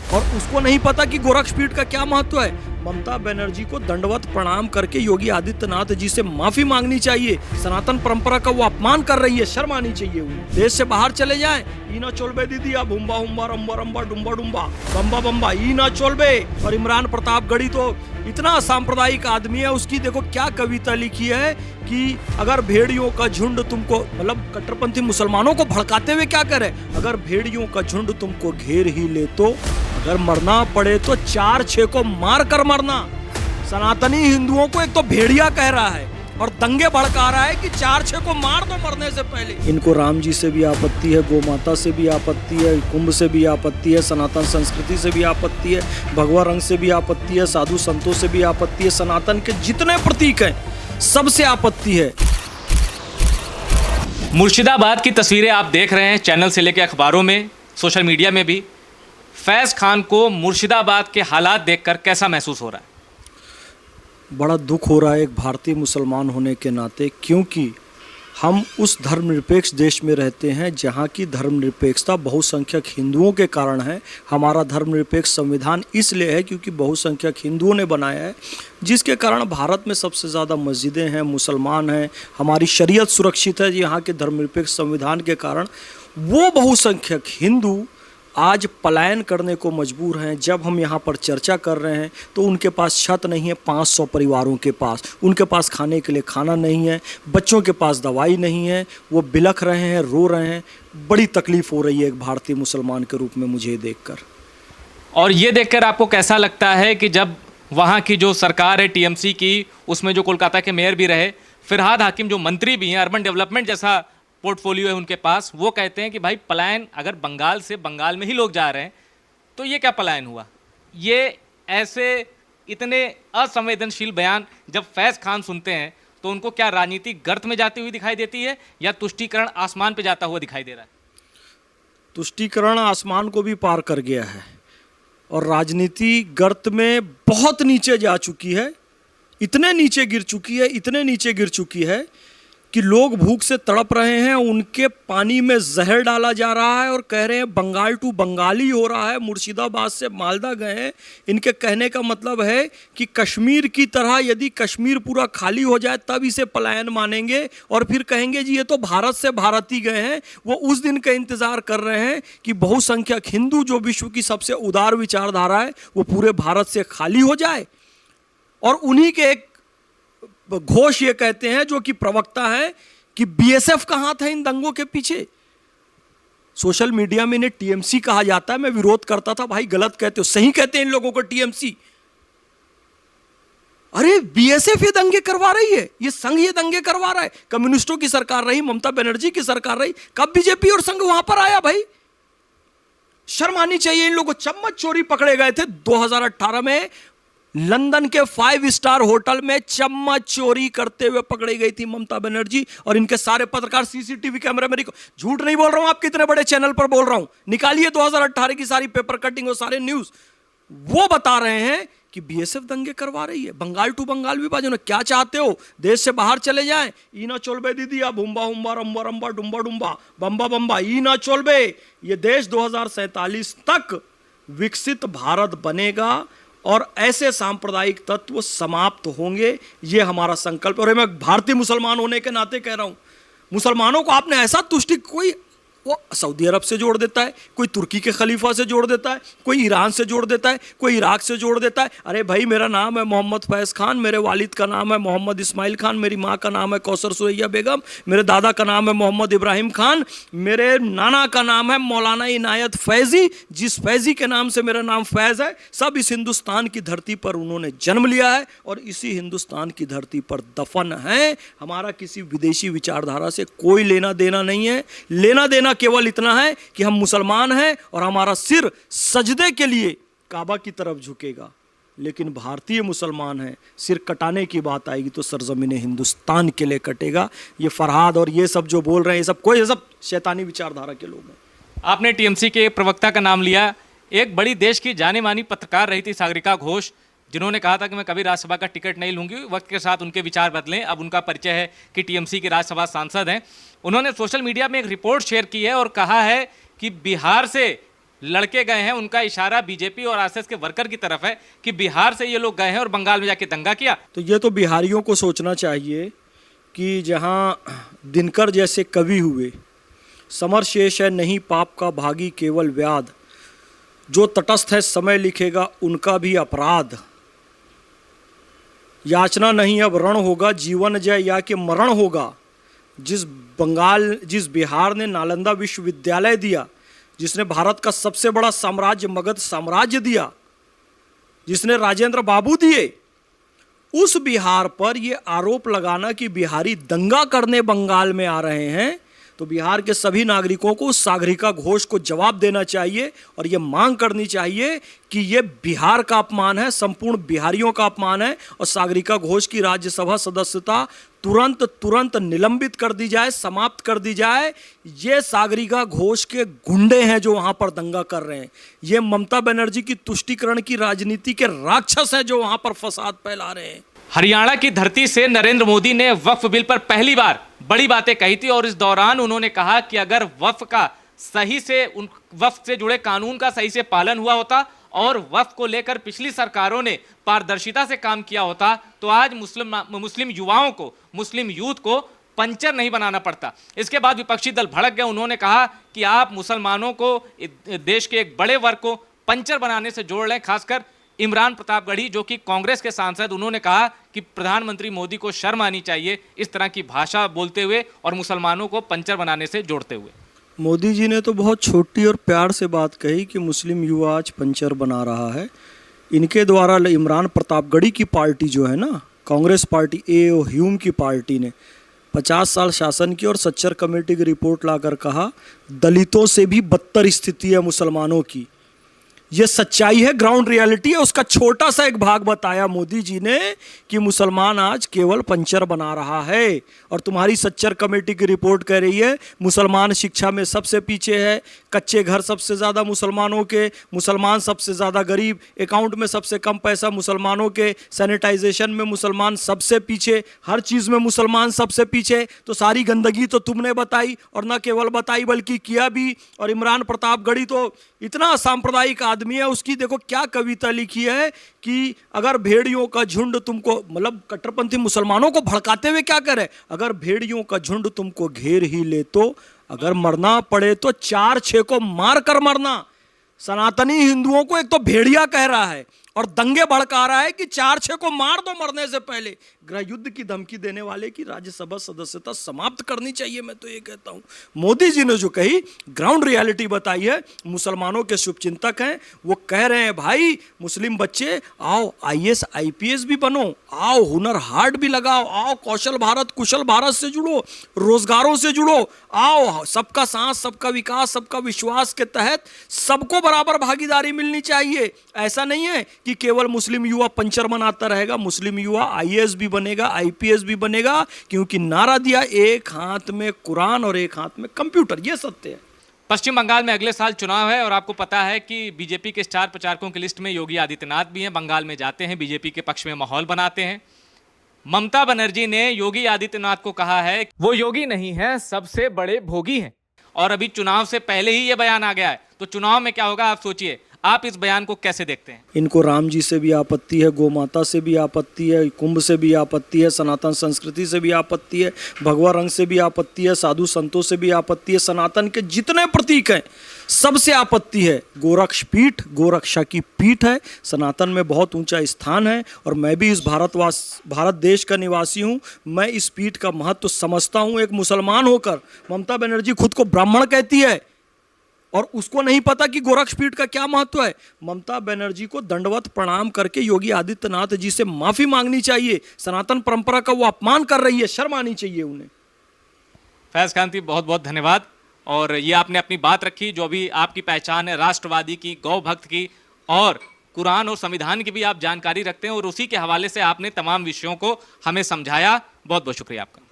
और उसको नहीं पता कि गोरक्षपीठ का क्या महत्व है। ममता बनर्जी को दंडवत प्रणाम करके योगी आदित्यनाथ जी से माफी मांगनी चाहिए। सनातन परंपरा का वो अपमान कर रही है, शर्म आनी चाहिए उन्हें। देश से बाहर चले जाएं। ईना चोलबे दीदी अब हुम्बा हुम्बा रंबा रंबा डुम्बा डुम्बा बम्बा बम्बा ईना चोलबे। और इमरान प्रतापगढ़ी तो इतना असांप्रदायिक आदमी है, उसकी देखो क्या कविता लिखी है कि अगर भेड़ियों का झुंड तुमको, मतलब कट्टरपंथी मुसलमानों को भड़काते हुए क्या करे, अगर भेड़ियों का झुंड तुमको घेर ही ले तो अगर मरना पड़े तो 4-6 को मार कर मरना। सनातनी हिंदुओं को एक तो भेड़िया कह रहा है और दंगे भड़का रहा है कि 4-6 को मार दो मरने से पहले। इनको राम जी से भी आपत्ति है, गौ माता से भी आपत्ति है, कुंभ से भी आपत्ति है, सनातन संस्कृति से भी आपत्ति है, भगवा रंग से भी आपत्ति है, साधु संतों से भी आपत्ति है, सनातन के जितने प्रतीक हैं सबसे आपत्ति है। मुर्शिदाबाद की तस्वीरें आप देख रहे हैं, चैनल से लेकर अखबारों में, सोशल मीडिया में भी। फैज़ खान को मुर्शिदाबाद के हालात देखकर कैसा महसूस हो रहा है? बड़ा दुख हो रहा है एक भारतीय मुसलमान होने के नाते, क्योंकि हम उस धर्मनिरपेक्ष देश में रहते हैं जहाँ की धर्मनिरपेक्षता बहुसंख्यक हिंदुओं के कारण है। हमारा धर्मनिरपेक्ष संविधान इसलिए है क्योंकि बहुसंख्यक हिंदुओं ने बनाया है, जिसके कारण भारत में सबसे ज़्यादा मस्जिदें हैं, मुसलमान हैं, हमारी शरीयत सुरक्षित है यहाँ के धर्मनिरपेक्ष संविधान के कारण। वो बहुसंख्यक हिंदू आज पलायन करने को मजबूर हैं। जब हम यहाँ पर चर्चा कर रहे हैं तो उनके पास छत नहीं है, 500 परिवारों के पास, उनके पास खाने के लिए खाना नहीं है, बच्चों के पास दवाई नहीं है, वो बिलख रहे हैं, रो रहे हैं। बड़ी तकलीफ़ हो रही है एक भारतीय मुसलमान के रूप में मुझे देखकर। और ये देखकर आपको कैसा लगता है कि जब वहाँ की जो सरकार है टीएमसी की, उसमें जो कोलकाता के मेयर भी रहे, फिरहाद हाकिम जो मंत्री भी हैं, अर्बन डेवलपमेंट जैसा पोर्टफोलियो है उनके पास, वो कहते हैं कि भाई पलायन अगर बंगाल से बंगाल में ही लोग जा रहे हैं तो ये क्या पलायन हुआ? ये ऐसे इतने असंवेदनशील बयान जब फैज़ खान सुनते हैं तो उनको क्या राजनीतिक गर्त में जाती हुई दिखाई देती है या तुष्टीकरण आसमान पे जाता हुआ दिखाई दे रहा है? तुष्टीकरण आसमान को भी पार कर गया है और राजनीति गर्त में बहुत नीचे जा चुकी है। इतने नीचे गिर चुकी है कि लोग भूख से तड़प रहे हैं, उनके पानी में जहर डाला जा रहा है और कह रहे हैं बंगाल टू बंगाली हो रहा है। मुर्शिदाबाद से मालदा गए हैं। इनके कहने का मतलब है कि कश्मीर की तरह यदि कश्मीर पूरा खाली हो जाए तब इसे पलायन मानेंगे और फिर कहेंगे जी ये तो भारत से भारती गए हैं। वो उस दिन का इंतज़ार कर रहे हैं कि बहुसंख्यक हिंदू, जो विश्व की सबसे उदार विचारधारा है, वो पूरे भारत से खाली हो जाए। और उन्हीं के एक घोष ये कहते हैं, जो कि प्रवक्ता है, कि बीएसएफ का हाथ है इन दंगों के पीछे। सोशल मीडिया में इन्हें टीएमसी कहा जाता है। मैं विरोध करता था, भाई गलत कहते हो, सही कहते हैं इन लोगों को टीएमसी। अरे बीएसएफ ये दंगे करवा रही है, ये संघ ये दंगे करवा रहा है। कम्युनिस्टों की सरकार रही, ममता बनर्जी की सरकार रही, कब बीजेपी और संघ वहां पर आया? भाई शर्म आनी चाहिए इन लोगों को। चम्मच चोरी पकड़े गए थे 2018 में, लंदन के 5 स्टार होटल में चम्मच चोरी करते हुए पकड़ी गई थी ममता बनर्जी और इनके सारे पत्रकार। सीसीटीवी कैमरा में, झूठ नहीं बोल रहा हूं, आप कितने बड़े चैनल पर बोल रहा हूं, निकालिए 2018 की सारी पेपर कटिंग और सारे न्यूज। वो बता रहे हैं कि बीएसएफ दंगे करवा रही है। बंगाल टू बंगाल विभाजन, क्या चाहते हो? देश से बाहर चले जाएं। ईना चोलबे दीदी अब हुम्बा हुम्बा रंबा रंबा डुम्बा डुम्बा बम्बा बम्बा ईना चोलबे। ये देश 2047 तक विकसित भारत बनेगा और ऐसे सांप्रदायिक तत्व समाप्त होंगे, ये हमारा संकल्प। और मैं भारतीय मुसलमान होने के नाते कह रहा हूं, मुसलमानों को आपने ऐसा तुष्टि, कोई वो सऊदी अरब से जोड़ देता है, कोई तुर्की के खलीफा से जोड़ देता है, कोई ईरान से जोड़ देता है, कोई इराक से जोड़ देता है। अरे भाई मेरा नाम है मोहम्मद फैज़ खान, मेरे वालिद का नाम है मोहम्मद इस्माइल खान, मेरी माँ का नाम है कौसर सुरैया बेगम, मेरे दादा का नाम है मोहम्मद इब्राहिम खान, मेरे नाना का नाम है मौलाना इनायत फैज़ी, जिस फैज़ी के नाम से मेरा नाम फैज़ है। सब इस हिंदुस्तान की धरती पर उन्होंने जन्म लिया है और इसी हिंदुस्तान की धरती पर दफन है। हमारा किसी विदेशी विचारधारा से कोई लेना देना नहीं है। लेना देना केवल इतना है कि हम मुसलमान हैं और हमारा सिर सजदे के लिए काबा की तरफ झुकेगा, लेकिन भारतीय मुसलमान हैं, सिर कटाने की बात आएगी तो सरजमीन हिंदुस्तान के लिए कटेगा। ये फरहाद और ये सब जो बोल रहे हैं, ये सब शैतानी विचारधारा के लोग हैं। आपने टीएमसी के प्रवक्ता का नाम लिया। एक बड़ी देश की जानी मानी पत्रकार रही थी सागरिका घोष, जिन्होंने कहा था कि मैं कभी राज्यसभा का टिकट नहीं लूंगी। वक्त के साथ उनके विचार बदलें। अब उनका परिचय है कि टीएमसी के राज्यसभा सांसद हैं। उन्होंने सोशल मीडिया में एक रिपोर्ट शेयर की है और कहा है कि बिहार से लड़के गए हैं उनका इशारा बीजेपी और आरएसएस के वर्कर की तरफ है कि बिहार से ये लोग गए हैं और बंगाल में जाके दंगा किया। तो ये तो बिहारियों को सोचना चाहिए कि जहाँ दिनकर जैसे कवि हुए, समर शेष है नहीं पाप का भागी केवल व्याध, जो तटस्थ है समय लिखेगा उनका भी अपराध, याचना नहीं अब रण होगा जीवन जय या कि मरण होगा। जिस बिहार ने नालंदा विश्वविद्यालय दिया, जिसने भारत का सबसे बड़ा साम्राज्य मगध साम्राज्य दिया, जिसने राजेंद्र बाबू दिए, उस बिहार पर यह आरोप लगाना कि बिहारी दंगा करने बंगाल में आ रहे हैं, तो बिहार के सभी नागरिकों को उस सागरिका घोष को जवाब देना चाहिए और ये मांग करनी चाहिए कि ये बिहार का अपमान है, संपूर्ण बिहारियों का अपमान है और सागरिका घोष की राज्यसभा सदस्यता तुरंत निलंबित कर दी जाए, समाप्त कर दी जाए। ये सागरिका घोष के गुंडे हैं जो वहां पर दंगा कर रहे हैं। ये ममता बनर्जी की तुष्टीकरण की राजनीति के राक्षस हैं जो वहां पर फसाद फैला रहे हैं। हरियाणा की धरती से नरेंद्र मोदी ने वक्फ बिल पर पहली बार बड़ी बातें कही थी और इस दौरान उन्होंने कहा कि अगर वक्फ से जुड़े कानून का सही से पालन हुआ होता और वक्फ को लेकर पिछली सरकारों ने पारदर्शिता से काम किया होता तो आज मुस्लिम युवाओं को, मुस्लिम यूथ को पंचर नहीं बनाना पड़ता। इसके बाद विपक्षी दल भड़क गए। उन्होंने कहा कि आप मुसलमानों को, देश के एक बड़े वर्ग को पंचर बनाने से जोड़ रहे हैं। खासकर इमरान प्रतापगढ़ी जो कि कांग्रेस के सांसद, उन्होंने कहा कि प्रधानमंत्री मोदी को शर्म आनी चाहिए इस तरह की भाषा बोलते हुए और मुसलमानों को पंचर बनाने से जोड़ते हुए। मोदी जी ने तो बहुत छोटी और प्यार से बात कही कि मुस्लिम युवा आज पंचर बना रहा है। इनके द्वारा इमरान प्रतापगढ़ी की पार्टी जो है ना, कांग्रेस पार्टी, ए.ओ. ह्यूम की पार्टी ने 50 साल शासन की और सच्चर कमेटी की रिपोर्ट लाकर कहा दलितों से भी बदतर स्थिति है मुसलमानों की। ये सच्चाई है, ग्राउंड रियलिटी है। उसका छोटा सा एक भाग बताया मोदी जी ने कि मुसलमान आज केवल पंचर बना रहा है। और तुम्हारी सच्चर कमेटी की रिपोर्ट कह रही है मुसलमान शिक्षा में सबसे पीछे है, कच्चे घर सबसे ज़्यादा मुसलमानों के, मुसलमान सबसे ज़्यादा गरीब, अकाउंट में सबसे कम पैसा मुसलमानों के, सैनिटाइजेशन में मुसलमान सबसे पीछे, हर चीज़ में मुसलमान सबसे पीछे। तो सारी गंदगी तो तुमने बताई और न केवल बताई बल्कि किया भी। और इमरान प्रतापगढ़ी तो इतना सांप्रदायिक आदमी है, उसकी देखो क्या कविता लिखी है कि अगर भेड़ियों का झुंड तुमको, मतलब कट्टरपंथी मुसलमानों को भड़काते हुए क्या करे, अगर भेड़ियों का झुंड तुमको घेर ही ले तो अगर मरना पड़े तो 4-6 को मार कर मरना। सनातनी हिंदुओं को एक तो भेड़िया कह रहा है और दंगे भड़का रहा है कि 4-6 को मार दो मरने से पहले। गृह युद्ध की धमकी देने वाले की राज्यसभा सदस्यता समाप्त करनी चाहिए। मैं तो ये कहता हूं मोदी जी ने जो कही ग्राउंड रियलिटी बताई है। मुसलमानों के शुभचिंतक हैं, वो कह रहे हैं भाई मुस्लिम बच्चे आओ IAS IPS भी बनो, आओ हुनर हाट भी लगाओ, आओ कौशल भारत कुशल भारत से जुड़ो, रोजगारों से जुड़ो, आओ सबका साथ सबका विकास सबका विश्वास के तहत सबको बराबर भागीदारी मिलनी चाहिए। ऐसा नहीं है कि केवल मुस्लिम युवा पंचर बनाता रहेगा, मुस्लिम युवा IAS भी बनेगा, IPS भी बनेगा, क्योंकि नारा दिया एक हाथ में कुरान और एक हाथ में कंप्यूटर। यह सत्य है। पश्चिम बंगाल में अगले साल चुनाव है और आपको पता है कि बीजेपी के स्टार प्रचारकों की लिस्ट में योगी आदित्यनाथ भी हैं। बंगाल में जाते हैं, बीजेपी के पक्ष में माहौल बनाते हैं। ममता बनर्जी ने योगी आदित्यनाथ को कहा है कि वो योगी नहीं है, सबसे बड़े भोगी हैं। और अभी चुनाव से पहले ही ये बयान आ गया है, तो चुनाव में क्या होगा आप सोचिए। आप इस बयान को कैसे देखते हैं? इनको राम जी से भी आपत्ति है, गौ माता से भी आपत्ति है, कुंभ से भी आपत्ति है, सनातन संस्कृति से भी आपत्ति है, भगवा रंग से भी आपत्ति है, साधु संतों से भी आपत्ति है, सनातन के जितने प्रतीक हैं सबसे आपत्ति है। गोरक्ष पीठ, गोरक्षा की पीठ है, सनातन में बहुत ऊंचा स्थान है। और मैं भी इस भारत देश का निवासी हूँ, मैं इस पीठ का महत्व समझता हूँ। एक मुसलमान होकर ममता बनर्जी खुद को ब्राह्मण कहती है और उसको नहीं पता कि गोरक्षपीठ का क्या महत्व है। ममता बनर्जी को दंडवत प्रणाम करके योगी आदित्यनाथ जी से माफी मांगनी चाहिए। सनातन परंपरा का वो अपमान कर रही है, शर्म आनी चाहिए उन्हें। फैज खान, बहुत बहुत धन्यवाद। और ये आपने अपनी बात रखी, जो भी आपकी पहचान है राष्ट्रवादी की, गौ भक्त की और कुरान और संविधान की भी आप जानकारी रखते हैं और उसी के हवाले से आपने तमाम विषयों को हमें समझाया। बहुत बहुत शुक्रिया आपका।